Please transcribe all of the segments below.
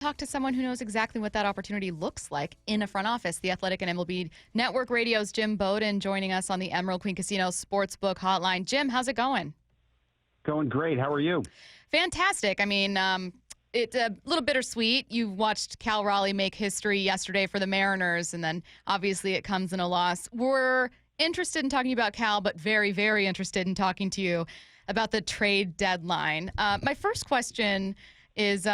Talk to someone who knows exactly what that opportunity looks like in a front office. The Athletic and MLB Network Radio's Jim Bowden joining us on the Emerald Queen Casino Sportsbook Hotline. Jim, how's it going? Going great. How are you? Fantastic. I mean, it's a little bittersweet. You watched Cal Raleigh make history yesterday for the Mariners, and then obviously it comes in a loss. We're interested in talking about Cal, but very, very interested in talking to you about the trade deadline. My first question is,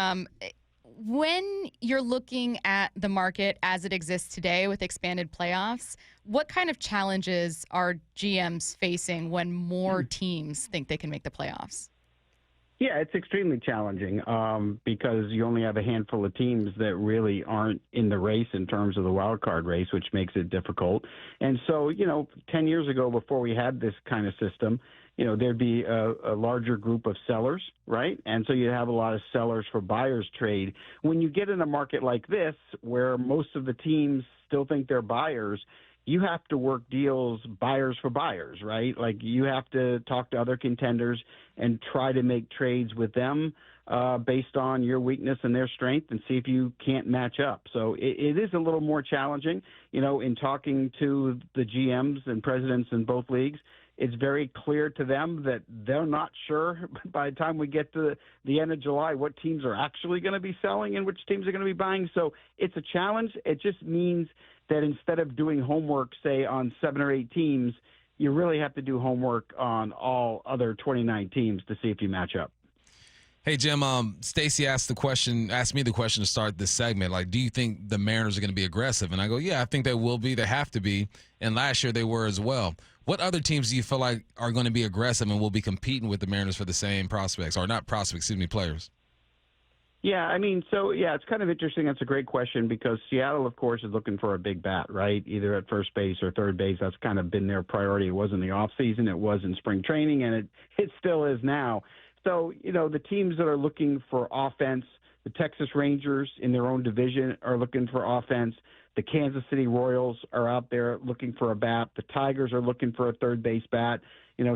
when you're looking at the market as it exists today with expanded playoffs, what kind of challenges are GMs facing when more teams think they can make the playoffs? Yeah, it's extremely challenging because you only have a handful of teams that really aren't in the race in terms of the wild card race, which makes it difficult. And so, 10 years ago, before we had this kind of system, there'd be a larger group of sellers, right? And so you have a lot of sellers for buyers trade. When you get in a market like this, where most of the teams still think they're buyers, you have to work deals buyers for buyers, right? Like you have to talk to other contenders and try to make trades with them based on your weakness and their strength and see if you can't match up. So it is a little more challenging, in talking to the GMs and presidents in both leagues. It's very clear to them that they're not sure by the time we get to the end of July what teams are actually going to be selling and which teams are going to be buying. So it's a challenge. It just means that instead of doing homework, say, on 7 or 8 teams, you really have to do homework on all other 29 teams to see if you match up. Hey, Jim, Stacy asked me the question to start this segment. Like, do you think the Mariners are going to be aggressive? And I go, yeah, I think they will be. They have to be. And last year they were as well. What other teams do you feel like are going to be aggressive and will be competing with the Mariners for the same prospects, or not prospects, players? Yeah, it's kind of interesting. That's a great question because Seattle, of course, is looking for a big bat, right? Either at first base or third base. That's kind of been their priority. It was in the offseason. It was in spring training, and it still is now. So, the teams that are looking for offense, the Texas Rangers in their own division are looking for offense. The Kansas City Royals are out there looking for a bat. The Tigers are looking for a third base bat.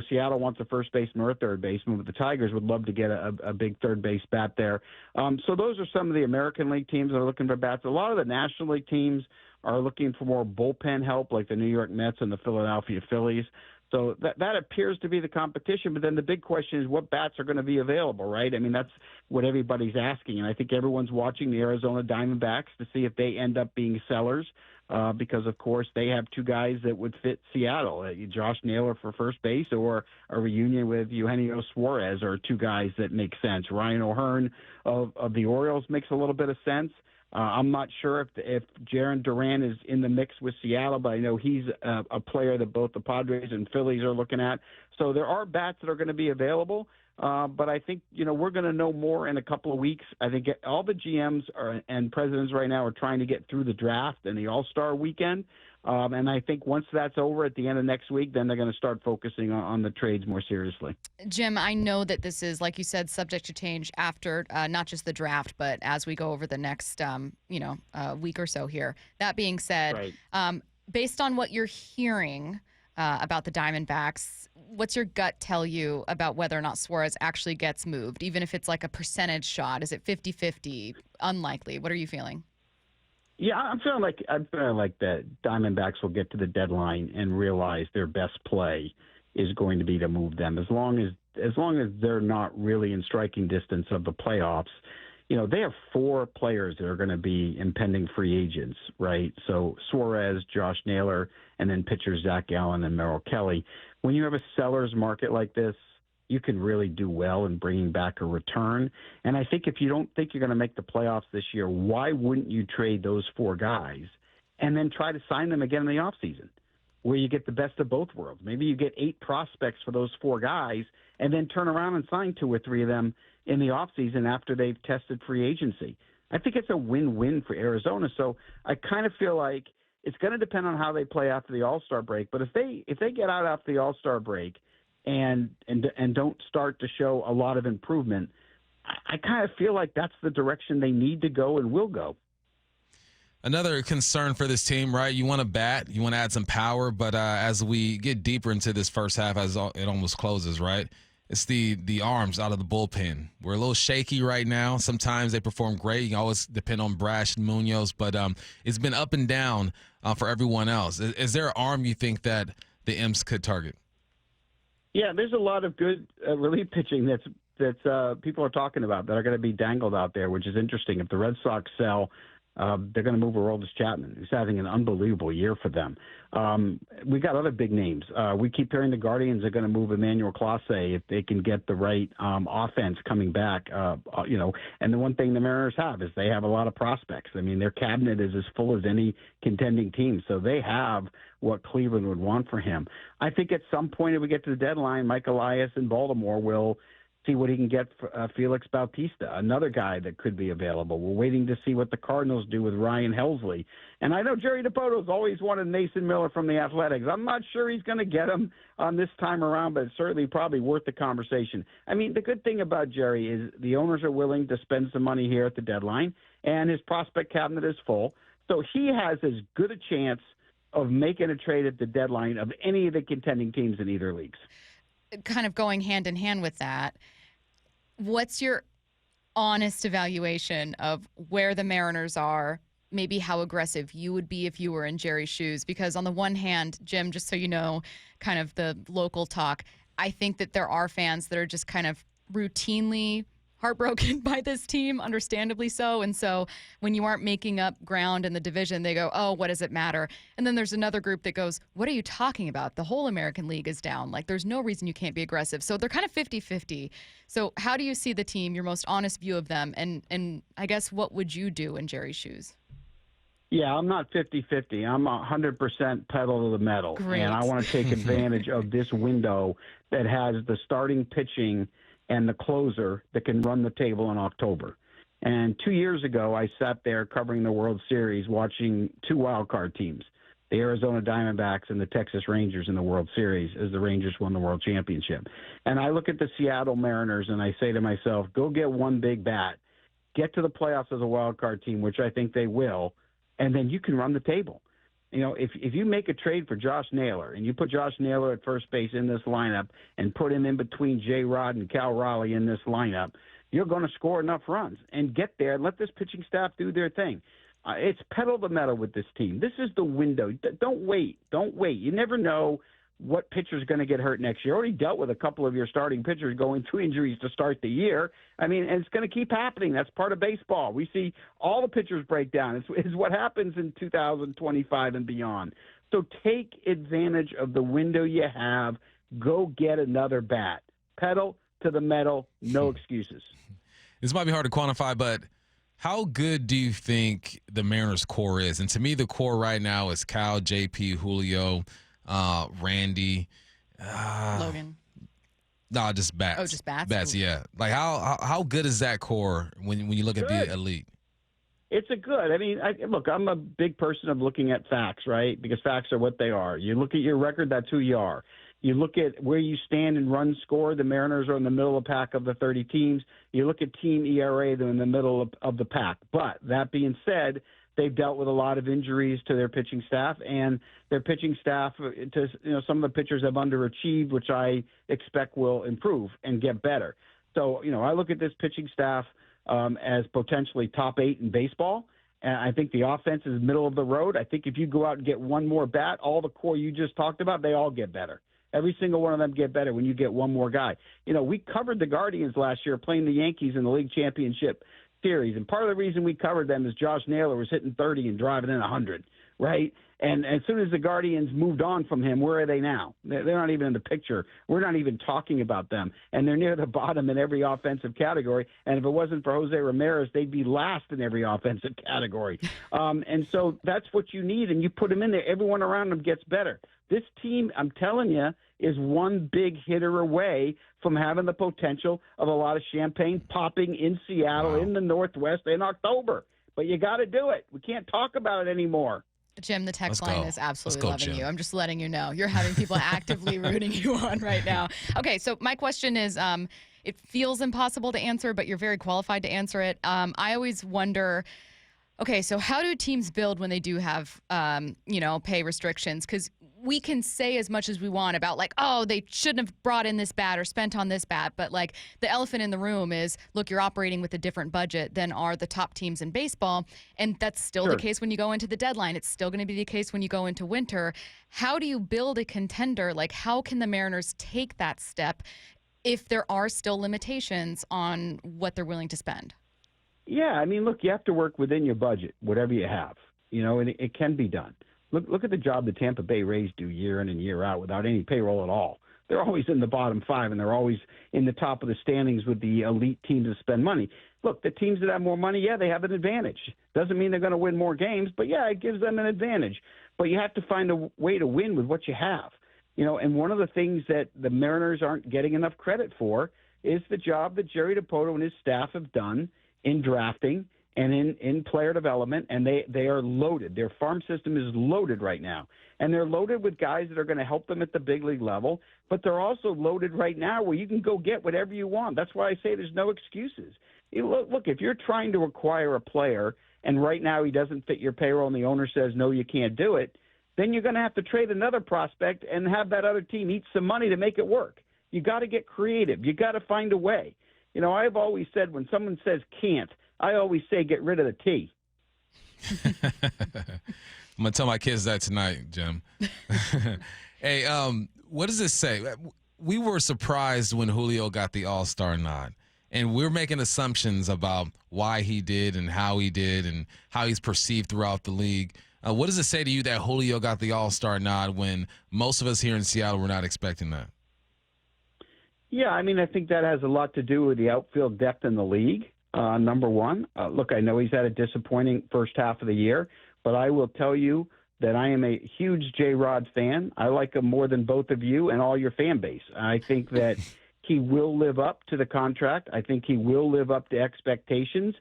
Seattle wants a first baseman or a third baseman, but the Tigers would love to get a big third base bat there. So those are some of the American League teams that are looking for bats. A lot of the National League teams are looking for more bullpen help, like the New York Mets and the Philadelphia Phillies. So that appears to be the competition. But then the big question is what bats are going to be available, right? That's what everybody's asking. And I think everyone's watching the Arizona Diamondbacks to see if they end up being sellers because, of course, they have 2 guys that would fit Seattle. Josh Naylor for first base or a reunion with Eugenio Suarez are 2 guys that make sense. Ryan O'Hearn of the Orioles makes a little bit of sense. I'm not sure if Jarren Duran is in the mix with Seattle, but I know he's a player that both the Padres and Phillies are looking at. So there are bats that are going to be available, but I think, we're going to know more in a couple of weeks. I think all the GMs and presidents right now are trying to get through the draft and the All-Star weekend. And I think once that's over at the end of next week, then they're going to start focusing on the trades more seriously. Jim, I know that this is, like you said, subject to change after not just the draft, but as we go over the next, week or so here. That being said, right. Based on what you're hearing about the Diamondbacks, what's your gut tell you about whether or not Suarez actually gets moved, even if it's like a percentage shot? Is it 50-50? Unlikely. What are you feeling? Yeah, I'm feeling like the Diamondbacks will get to the deadline and realize their best play is going to be to move them. As long as they're not really in striking distance of the playoffs, they have 4 players that are going to be impending free agents, right? So Suarez, Josh Naylor, and then pitchers Zach Gallen and Merrill Kelly. When you have a seller's market like this, you can really do well in bringing back a return. And I think if you don't think you're going to make the playoffs this year, why wouldn't you trade those 4 guys and then try to sign them again in the offseason where you get the best of both worlds? Maybe you get 8 prospects for those 4 guys and then turn around and sign 2 or 3 of them in the offseason after they've tested free agency. I think it's a win-win for Arizona. So I kind of feel like it's going to depend on how they play after the All-Star break. But if they get out after the All-Star break and don't start to show a lot of improvement, I kind of feel like that's the direction they need to go and will go. Another concern for this team, right? You want to bat, you want to add some power, but as we get deeper into this first half, as it almost closes, right? It's the arms out of the bullpen. We're a little shaky right now. Sometimes they perform great. You can always depend on Brash and Munoz, but it's been up and down for everyone else. Is there an arm you think that the Imps could target? Yeah, there's a lot of good relief pitching that people are talking about that are going to be dangled out there, which is interesting. If the Red Sox sell, they're going to move Aroldis Chapman, who's having an unbelievable year for them. We got other big names. We keep hearing the Guardians are going to move Emmanuel Clase if they can get the right offense coming back. And the one thing the Mariners have is they have a lot of prospects. I mean, their cabinet is as full as any contending team, so they have what Cleveland would want for him. I think at some point if we get to the deadline, Mike Elias in Baltimore will see what he can get for Felix Bautista, another guy that could be available. We're waiting to see what the Cardinals do with Ryan Helsley. And I know Jerry DePoto's always wanted Mason Miller from the Athletics. I'm not sure he's going to get him this time around, but it's certainly probably worth the conversation. I mean, the good thing about Jerry is the owners are willing to spend some money here at the deadline, and his prospect cabinet is full. So he has as good a chance of making a trade at the deadline of any of the contending teams in either leagues. Kind of going hand in hand with that, what's your honest evaluation of where the Mariners are, maybe how aggressive you would be if you were in Jerry's shoes? Because on the one hand, Jim, just so you know, kind of the local talk, I think that there are fans that are just kind of routinely heartbroken by this team, understandably so. And so when you aren't making up ground in the division, they go, oh, what does it matter? And then there's another group that goes, what are you talking about? The whole American League is down. Like, there's no reason you can't be aggressive. So they're kind of 50-50. So how do you see the team, your most honest view of them? And I guess what would you do in Jerry's shoes? Yeah, I'm not 50-50. I'm 100% pedal to the metal. Great. And I want to take advantage of this window that has the starting pitching and the closer that can run the table in October. And 2 years ago, I sat there covering the World Series watching two wild card teams, the Arizona Diamondbacks and the Texas Rangers in the World Series, as the Rangers won the World Championship. And I look at the Seattle Mariners and I say to myself, go get one big bat, get to the playoffs as a wild card team, which I think they will, and then you can run the table. You know, if you make a trade for Josh Naylor and you put Josh Naylor at first base in this lineup and put him in between J-Rod and Cal Raleigh in this lineup, you're going to score enough runs and get there and let this pitching staff do their thing. It's pedal to the metal with this team. This is the window. Don't wait. Don't wait. You never know what pitcher's going to get hurt next year. You already dealt with a couple of your starting pitchers going through injuries to start the year. I mean, and it's going to keep happening. That's part of baseball. We see all the pitchers break down. It's what happens in 2025 and beyond. So take advantage of the window you have. Go get another bat. Pedal to the metal. No excuses. This might be hard to quantify, but how good do you think the Mariners' core is? And to me, the core right now is Cal, JP, Julio, Randy, Logan. No, just bats. Oh, just bats. Bats, Ooh. yeah. Like how good is that core when you look at the elite? It's a good. I mean, look, I'm a big person of looking at facts, right? Because facts are what they are. You look at your record, that's who you are. You look at where you stand in run score. The Mariners are in the middle of the pack of the 30 teams. You look at team ERA, they're in the middle of the pack. But that being said, they've dealt with a lot of injuries to their pitching staff, and their pitching staff, some of the pitchers have underachieved, which I expect will improve and get better. So, I look at this pitching staff as potentially top 8 in baseball. And I think the offense is middle of the road. I think if you go out and get one more bat, all the core you just talked about, they all get better. Every single one of them get better when you get one more guy. We covered the Guardians last year playing the Yankees in the League Championship Series, and part of the reason we covered them is Josh Naylor was hitting 30 and driving in 100, right? And as soon as the Guardians moved on from him, where are they now? They're not even in the picture. We're not even talking about them, and they're near the bottom in every offensive category. And if it wasn't for Jose Ramirez, they'd be last in every offensive category. And so that's what you need, and you put them in there. Everyone around them gets better. This team, I'm telling you, is one big hitter away from having the potential of a lot of champagne popping in Seattle, in the Northwest in October. But you got to do it. We can't talk about it anymore. Jim, the text line is absolutely loving Jim. you. I'm just letting you know. You're having people actively rooting you on right now. Okay, so my question is, it feels impossible to answer, but you're very qualified to answer it. I always wonder, okay, so how do teams build when they do have, pay restrictions? Because we can say as much as we want about like, oh, they shouldn't have brought in this bat or spent on this bat. But like the elephant in the room is, look, you're operating with a different budget than are the top teams in baseball. And that's still the case when you go into the deadline. It's still going to be the case when you go into winter. How do you build a contender? Like, how can the Mariners take that step if there are still limitations on what they're willing to spend? Yeah, I mean, look, you have to work within your budget, whatever you have, and it can be done. Look at the job the Tampa Bay Rays do year in and year out without any payroll at all. They're always in the bottom five, and they're always in the top of the standings with the elite teams that spend money. Look, the teams that have more money, yeah, they have an advantage. Doesn't mean they're going to win more games, but, yeah, it gives them an advantage. But you have to find a way to win with what you have. And one of the things that the Mariners aren't getting enough credit for is the job that Jerry DiPoto and his staff have done in drafting and in player development, and they are loaded. Their farm system is loaded right now. And they're loaded with guys that are going to help them at the big league level, but they're also loaded right now where you can go get whatever you want. That's why I say there's no excuses. Look, if you're trying to acquire a player and right now he doesn't fit your payroll and the owner says, no, you can't do it, then you're going to have to trade another prospect and have that other team eat some money to make it work. You got to get creative. You got to find a way. I've always said when someone says can't, I always say get rid of the T. I'm going to tell my kids that tonight, Jim. Hey, what does this say? We were surprised when Julio got the All-Star nod, and we're making assumptions about why he did and how he's perceived throughout the league. What does it say to you that Julio got the All-Star nod when most of us here in Seattle were not expecting that? Yeah, I mean, I think that has a lot to do with the outfield depth in the league, number one. Look, I know he's had a disappointing first half of the year, but I will tell you that I am a huge J-Rod fan. I like him more than both of you and all your fan base. I think that he will live up to the contract. I think he will live up to expectations.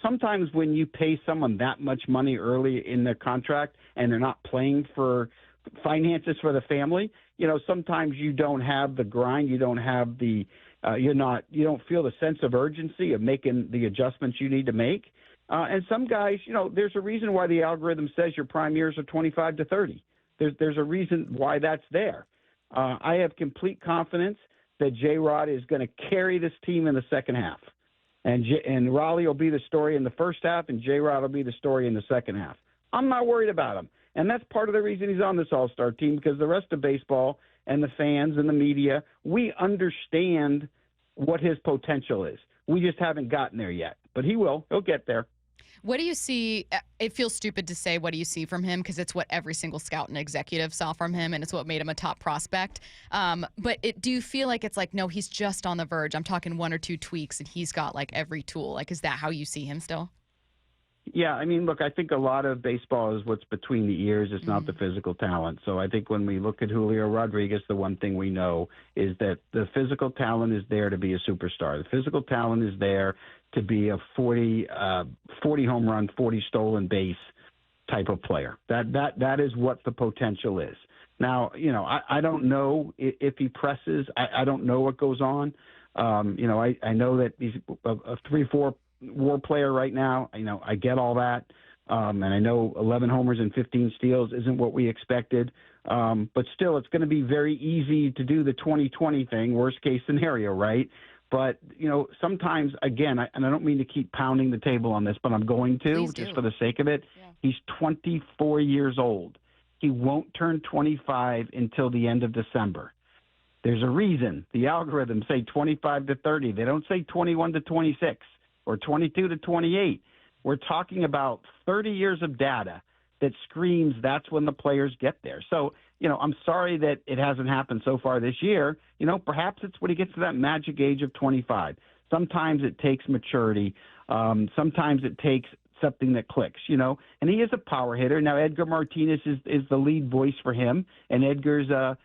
Sometimes when you pay someone that much money early in their contract and they're not playing for finances for the family, sometimes you don't have the grind, you don't have the you don't feel the sense of urgency of making the adjustments you need to make. And some guys, there's a reason why the algorithm says your prime years are 25 to 30. There's a reason why that's there. I have complete confidence that J-Rod is going to carry this team in the second half. And Raleigh will be the story in the first half, and J-Rod will be the story in the second half. I'm not worried about him. And that's part of the reason he's on this All-Star team, because the rest of baseball and the fans and the media, we understand what his potential is. We just haven't gotten there yet. But he will. He'll get there. What do you see? It feels stupid to say what do you see from him because it's what every single scout and executive saw from him, and it's what made him a top prospect. But do you feel like it's like, no, he's just on the verge? I'm talking one or two tweaks, and he's got like every tool. Like, is that how you see him still? Yeah, I mean, look, I think a lot of baseball is what's between the ears. It's not the physical talent. So I think when we look at Julio Rodriguez, the one thing we know is that the physical talent is there to be a superstar. The physical talent is there to be a 40 home run, 40 stolen base type of player. That is what the potential is. Now, I don't know if he presses. I don't know what goes on. I know that he's a 3-4 WAR player right now. I get all that. And I know 11 homers and 15 steals isn't what we expected. But still, it's going to be very easy to do the 2020 thing, worst case scenario, right? But, sometimes, again, and I don't mean to keep pounding the table on this, but I'm going to, just for the sake of it. Yeah. He's 24 years old. He won't turn 25 until the end of December. There's a reason. The algorithms say 25 to 30. They don't say 21 to 26 or 22 to 28. We're talking about 30 years of data that screams that's when the players get there. So, I'm sorry that it hasn't happened so far this year. Perhaps it's when he gets to that magic age of 25. Sometimes it takes maturity. Sometimes it takes something that clicks, and he is a power hitter. Now, Edgar Martinez is the lead voice for him, and Edgar's, a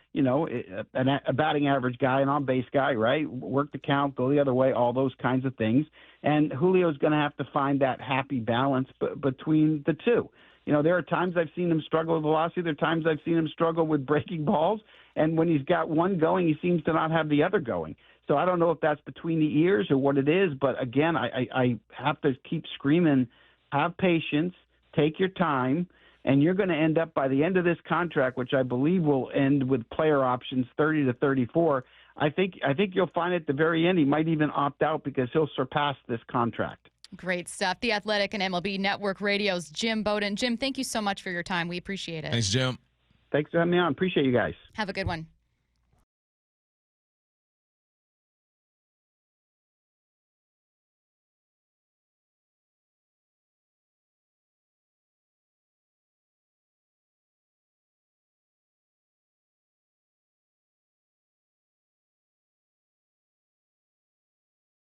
batting average guy, an on-base guy, right? Work the count, go the other way, all those kinds of things. And Julio's going to have to find that happy balance between the two. There are times I've seen him struggle with velocity. There are times I've seen him struggle with breaking balls. And when he's got one going, he seems to not have the other going. So I don't know if that's between the ears or what it is. But, again, I have to keep screaming, have patience, take your time, and you're going to end up by the end of this contract, which I believe will end with player options 30 to 34. I think you'll find at the very end he might even opt out because he'll surpass this contract. Great stuff. The Athletic and MLB Network Radio's Jim Bowden. Jim, thank you so much for your time. We appreciate it. Thanks, Jim. Thanks for having me on. Appreciate you guys. Have a good one.